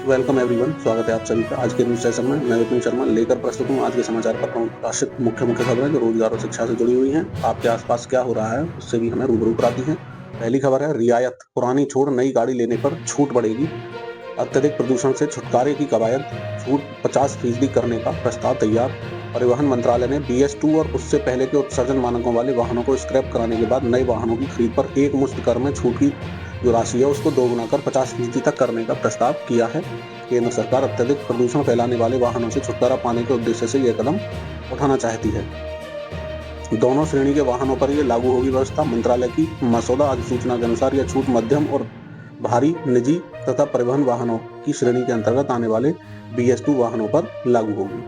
Welcome everyone, स्वागत है आप सभी का आज के न्यूज सेशन में। मैं विपिन शर्मा लेकर प्रस्तुत हूँ आज के समाचार पत्रों में प्रकाशित मुख्य खबरें जो रोजगार और शिक्षा से जुड़ी हुई हैं। आपके आसपास क्या हो रहा है उससे भी हमें रूबरू कराती हैं। पहली खबर है, रियायत पुरानी छोड़ नई गाड़ी लेने पर छूट बढ़ेगी। अत्यधिक प्रदूषण से छुटकारे की कवायद, छूट 50% करने का प्रस्ताव तैयार। परिवहन मंत्रालय ने BS2 और उससे पहले के उत्सर्जन मानकों वाले वाहनों को स्क्रैप कराने के बाद नए वाहनों की खरीद पर एक मुश्त कर में छूट की जो राशि है उसको दोगुना कर 50% तक करने का प्रस्ताव किया है। केंद्र सरकार अत्यधिक प्रदूषण फैलाने वाले वाहनों से छुटकारा पाने के उद्देश्य से यह कदम उठाना चाहती है। दोनों श्रेणी के वाहनों पर यह लागू होगी व्यवस्था। मंत्रालय की मसौदा अधिसूचना के अनुसार यह छूट मध्यम और भारी निजी तथा परिवहन वाहनों की श्रेणी के अंतर्गत आने वाले BS2 वाहनों पर लागू होगी।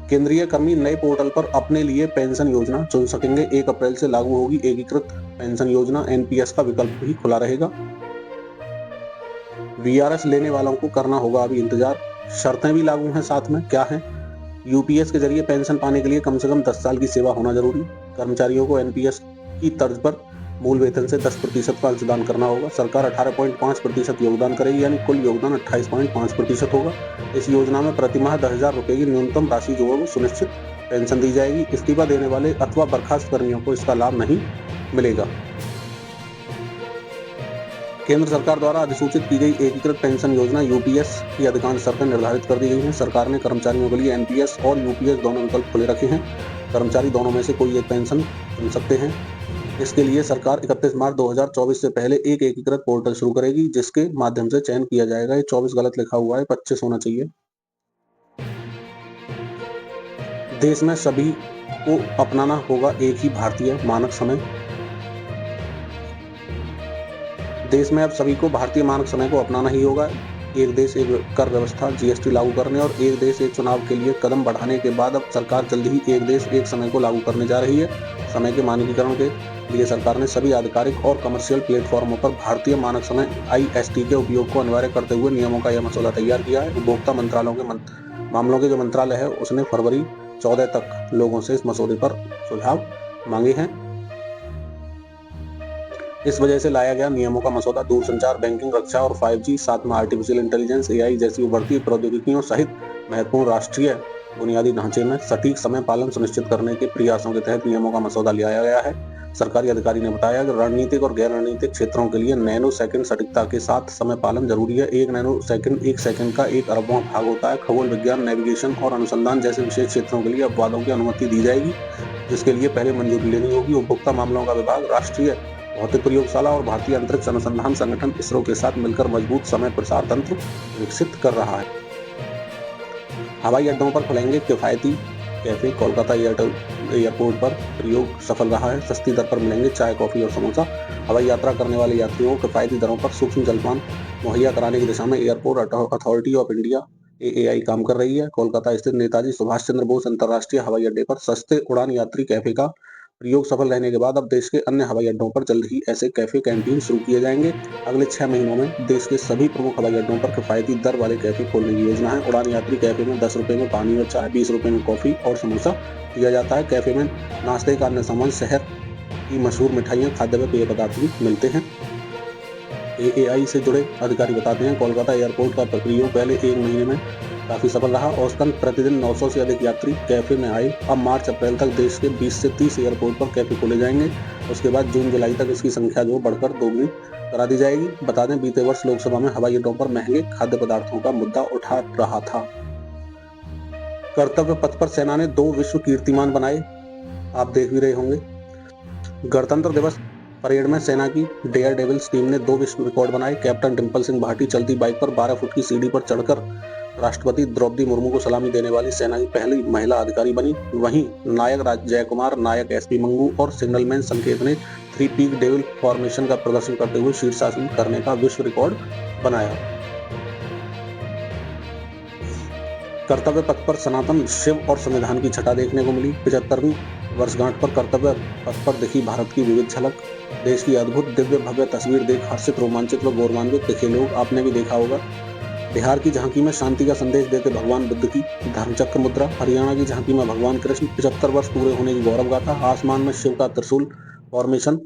केंद्रीय कर्मी नए पोर्टल पर अपने लिए पेंशन योजना चुन सकेंगे। 1 अप्रैल से लागू होगी एकीकृत पेंशन योजना। NPS का विकल्प भी खुला रहेगा। VRS लेने वालों को करना होगा अभी इंतजार। शर्तें भी लागू हैं साथ में, क्या है? UPS के जरिए पेंशन पाने के लिए कम से कम 10 साल की सेवा होना जरूरी। कर्मचारियों को NPS की तर्ज पर मूल वेतन से 10% का अंशदान करना होगा। सरकार 18.5% योगदान करेगी, यानी कुल योगदान 28.5% होगा। इस योजना में प्रतिमाह 10,000 रुपए की न्यूनतम राशि जो है वो सुनिश्चित पेंशन दी जाएगी। इस्तीफा देने वाले अथवा बर्खास्त कर्मियों को इसका लाभ नहीं मिलेगा। केंद्र सरकार द्वारा अधिसूचित की गई एकीकृत पेंशन योजना UPS की अधिकांश शर्तें निर्धारित कर दी गई हैं। सरकार ने कर्मचारियों के लिए NPS और UPS दोनों विकल्प खुले रखे हैं। कर्मचारी दोनों में से कोई एक पेंशन चुन सकते हैं। इसके लिए सरकार 31 मार्च 2024 से पहले एक एकीकृत पोर्टल शुरू करेगी जिसके माध्यम से चयन किया जाएगा। ये 24 गलत लिखा हुआ है, 25 होना चाहिए। देश में सभी को अपनाना होगा एक ही भारतीय मानक समय। देश में अब सभी को भारतीय मानक समय को अपनाना ही होगा। एक देश एक कर व्यवस्था GST लागू करने और एक देश एक चुनाव के लिए कदम बढ़ाने के बाद अब सरकार जल्द ही एक देश एक समय को लागू करने जा रही है। समय के मानकीकरण के लिए सरकार ने सभी आधिकारिक और कमर्शियल प्लेटफॉर्मों पर भारतीय मानक समय IST के उपयोग को अनिवार्य करते हुए नियमों का यह मसौदा तैयार किया है। उपभोक्ता मंत्रालयों के मामलों के जो मंत्रालय है उसने फरवरी 14 तक लोगों से इस मसौदे पर सुझाव मांगे हैं। इस वजह से लाया गया नियमों का मसौदा दूरसंचार, बैंकिंग, रक्षा और 5G, साथ में आर्टिफिशियल इंटेलिजेंस AI जैसी उभरती प्रौद्योगिकियों सहित महत्वपूर्ण राष्ट्रीय बुनियादी ढांचे में सटीक समय पालन सुनिश्चित करने के प्रयासों के तहत नियमों का मसौदा लाया गया है। सरकारी अधिकारी ने बताया कि रणनीतिक और गैर रणनीतिक क्षेत्रों के लिए नैनो सेकंड सटीकता के साथ समय पालन जरूरी है। 1 नैनो सेकंड 1 सेकंड का 1 अरबवां भाग होता है। खगोल विज्ञान, नेविगेशन और अनुसंधान जैसे विशेष क्षेत्रों के लिए अपवादों की अनुमति दी जाएगी, जिसके लिए पहले मंजूरी लेनी होगी। उपभोक्ता मामलों का विभाग राष्ट्रीय भौतिक प्रयोगशाला और भारतीय अंतरिक्ष अनुसंधान संगठन ISRO के साथ मिलकर मजबूत समय प्रसार तंत्र विकसित कर रहा है। हवाई अड्डों पर खुलेंगे किफायती कैफे। कोलकाता एयरपोर्ट पर प्रयोग सफल रहा है। सस्ती दर पर मिलेंगे चाय, कॉफी और समोसा। हवाई यात्रा करने वाले यात्रियों को किफायती दरों पर सूक्ष्म जलपान मुहैया कराने की दिशा में airport authority of India AAI काम कर रही है। कोलकाता स्थित नेताजी सुभाष चंद्र बोस अंतर्राष्ट्रीय हवाई अड्डे पर सस्ते उड़ान यात्री कैफे का प्रयोग सफल रहने के बाद अब देश के अन्य हवाई अड्डों पर जल्द ही ऐसे कैफे कैंटीन शुरू किए जाएंगे। अगले 6 महीनों में देश के सभी प्रमुख हवाई अड्डों पर किफायती दर वाले कैफे खोलने की योजना है। उड़ान यात्री कैफे में 10 रुपए में पानी और चाय, 20 रुपए में कॉफी और समोसा दिया जाता है। कैफे में नाश्ते का अन्य सामान, शहर की मशहूर मिठाइयाँ, खाद्य व पेय पदार्थ भी मिलते हैं। AAI से जुड़े अधिकारी बताते हैं कोलकाता एयरपोर्ट का प्रयोग पहले 1 महीने में काफी सफल रहा। औसतन प्रतिदिन 900 से अधिक यात्री कैफे में आए। अब मार्च अप्रैल तक देश के 20 से 30 एयरपोर्ट पर कैफे खोले जाएंगे। उसके बाद जून जुलाई तक इसकी संख्या जो बढ़कर दोगुनी करा दी जाएगी। बता दें, बीते वर्ष लोकसभा में हवाई अड्डों पर महंगे खाद्य पदार्थों का मुद्दा उठा रहा था। कर्तव्य पथ पर सेना ने 2 विश्व कीर्तिमान बनाए, आप देख भी रहे होंगे। गणतंत्र दिवस परेड में सेना की डेयर डेविल्स टीम ने 2 विश्व रिकॉर्ड बनाए। कैप्टन डिम्पल सिंह भाटी चलती बाइक पर 12 फुट की सीढ़ी पर चढ़कर राष्ट्रपति द्रौपदी मुर्मू को सलामी देने वाली सेना की पहली महिला अधिकारी बनी। वहीं नायक जय कुमार, नायक SP मंगू और सिग्नलमैन संकेत ने 3 पीक डेविल फॉर्मेशन का प्रदर्शन करते हुए शीर्षासन करने का विश्व रिकॉर्ड बनाया। कर्तव्य पथ पर सनातन, शिव और संविधान की छटा देखने को मिली। 75वीं वर्षगांठ पर कर्तव्य पथ पर दिखी भारत की विविध झलक। देश की अद्भुत दिव्य भव्य तस्वीर देख हर्षित, रोमांचित व गौरवान्वित दिखे लोग, आपने भी देखा होगा। बिहार की झांकी में शांति का संदेश देते भगवान बुद्ध की धर्मचक्र मुद्रा। हरियाणा की झांकी में भगवान कृष्ण 75 वर्ष पूरे होने की गौरव गाथा। आसमान में शिव का त्रिशूल फॉर्मेशन।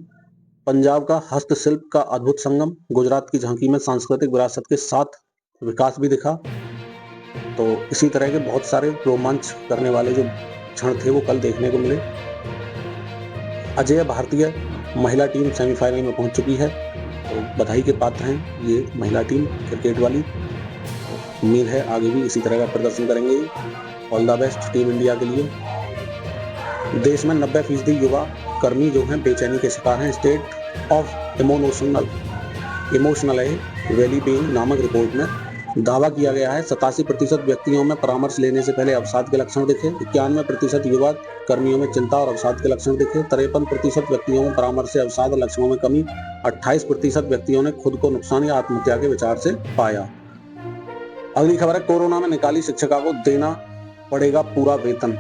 पंजाब का हस्तशिल्प का अद्भुत संगम। गुजरात की झांकी में सांस्कृतिक विरासत के साथ विकास भी दिखा। तो इसी तरह के बहुत सारे रोमांच करने वाले जो क्षण थे वो कल देखने को मिले। अजय भारतीय महिला टीम सेमीफाइनल में पहुंच चुकी है, तो बधाई के पात्र हैं ये महिला टीम क्रिकेट वाली। उम्मीद है आगे भी इसी तरह का प्रदर्शन करेंगे। All the best team India के लिए। देश में 90% युवा कर्मी जो हैं बेचैनी के शिकार हैं। स्टेट ऑफ इमोशनल वेलबीइंग नामक रिपोर्ट में दावा किया गया है 87% व्यक्तियों में परामर्श लेने से पहले अवसाद के लक्षण दिखे। 91% युवा कर्मियों में चिंता और अवसाद के लक्षण दिखे। 53% व्यक्तियों में परामर्श से अवसाद और लक्षणों में कमी। 28% व्यक्तियों ने खुद को नुकसान या आत्महत्या के विचार से पाया। अगली खबर है, कोरोना में निकाली शिक्षिका को देना पड़ेगा पूरा वेतन।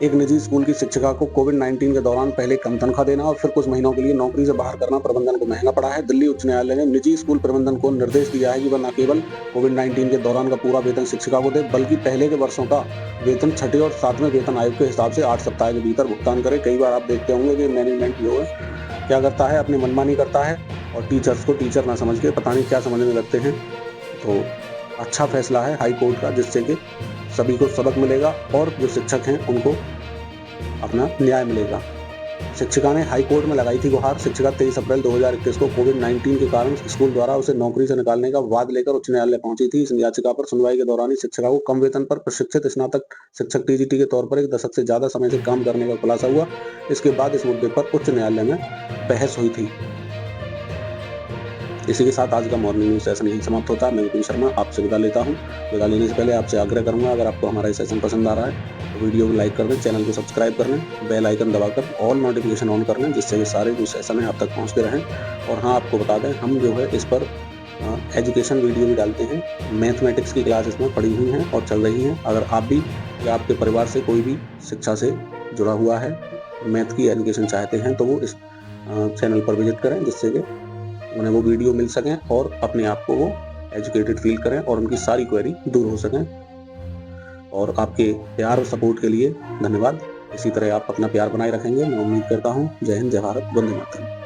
एक निजी स्कूल की शिक्षिका को कोविड-19 के दौरान पहले कम तनख्वाह देना और फिर कुछ महीनों के लिए नौकरी से बाहर करना प्रबंधन को महंगा पड़ा है। दिल्ली उच्च न्यायालय ने निजी स्कूल प्रबंधन को निर्देश दिया है कि वह न केवल कोविड-19 के दौरान का पूरा वेतन शिक्षिका को दे, बल्कि पहले के वर्षों का वेतन 6ठे और 7वें वेतन आयोग के हिसाब से 8 सप्ताह के भीतर भुगतान करे। कई बार आप देखते होंगे कि मैनेजमेंट जो है क्या करता है, अपनी मनमानी करता है और टीचर्स को टीचर ना समझ के पता नहीं क्या समझने लगते हैं। तो अच्छा फैसला है हाई कोर्ट का, जिससे कि सभी को सबक मिलेगा और जो शिक्षक हैं उनको अपना न्याय मिलेगा। शिक्षिका ने हाई कोर्ट में लगाई थी गुहार। शिक्षिका 23 अप्रैल 2021 को कोविड-19 के कारण स्कूल द्वारा उसे नौकरी से निकालने का वाद लेकर उच्च न्यायालय पहुंची थी। इस याचिका पर सुनवाई के दौरान ही शिक्षिका को कम वेतन पर प्रशिक्षित स्नातक शिक्षक टीजीटी के तौर पर 1 दशक से ज्यादा समय से काम करने का खुलासा हुआ। इसके बाद इस मुद्दे पर उच्च न्यायालय में बहस हुई थी। इसी के साथ आज का मॉर्निंग न्यूज सेशन यही समाप्त होता है। मैं विपिन शर्मा आपसे विदा लेता हूं। विदा लेने से पहले आपसे आग्रह करूंगा, अगर आपको हमारा सेशन पसंद आ रहा है तो वीडियो को लाइक कर दें, चैनल को सब्सक्राइब कर लें, बेल आइकन दबाकर ऑल नोटिफिकेशन ऑन कर लें, जिससे कि सारे जो सेशन है आप तक पहुंचते रहें। और हाँ, आपको बता दें हम जो है इस पर एजुकेशन वीडियो भी डालते हैं। मैथमेटिक्स की क्लास इसमें पड़ी हुई हैं और चल रही हैं। अगर आप भी या आपके परिवार से कोई भी शिक्षा से जुड़ा हुआ है, मैथ की एजुकेशन चाहते हैं, तो वो इस चैनल पर विजिट करें, जिससे कि उन्हें वो वीडियो मिल सकें और अपने आप को वो एजुकेटेड फील करें और उनकी सारी क्वेरी दूर हो सकें। और आपके प्यार और सपोर्ट के लिए धन्यवाद। इसी तरह आप अपना प्यार बनाए रखेंगे, मैं उम्मीद करता हूँ। जय हिंद, जय भारत, वंदे मातरम।